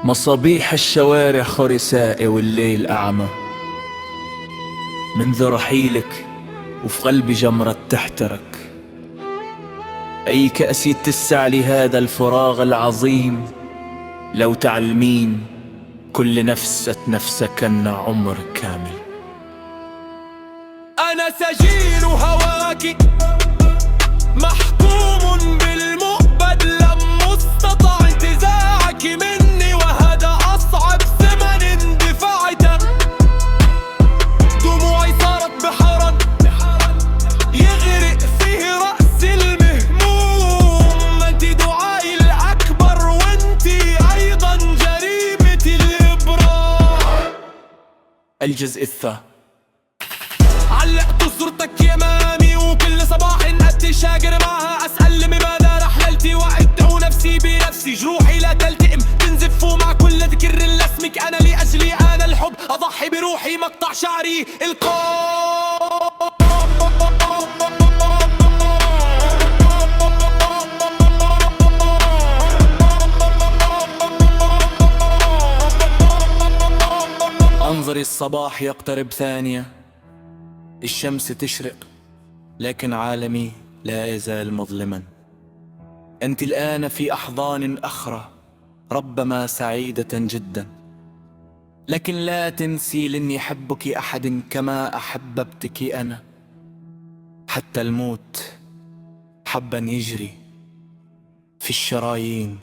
مصابيح الشوارع خرساء والليل أعمى، منذ رحيلك وفي قلبي جمرة تحترك. أي كأسي تسع لهذا الفراغ العظيم، لو تعلمين كل نفس نفسك أن عمر كامل. أنا سجين هواكِ محكوم بالمؤبد، لم مستطع انتزاعك مني، وهذا أصعب ثمن اندفعته. دموعي صارت بحرا يغرق فيه رأس المهموم. انت دعائي الأكبر وانت أيضا جريمة الإبرار. الجزء الثاني. علقت صورتك يمامي، وكل صباح شاقر معها أسأل لماذا رحلتي، وأدعو نفسي بنفسي. جروحي لا تلتئم تنزف مع كل ذكر لاسمك. أنا لأجلي أنا الحب أضحي بروحي، مقطع شعري القاء. انظري الصباح يقترب ثانية، الشمس تشرق، لكن عالمي لا يزال مظلما. أنت الآن في أحضان أخرى، ربما سعيدة جدا، لكن لا تنسي لن يحبك أحد كما أحببتك أنا. حتى الموت حبا يجري في الشرايين.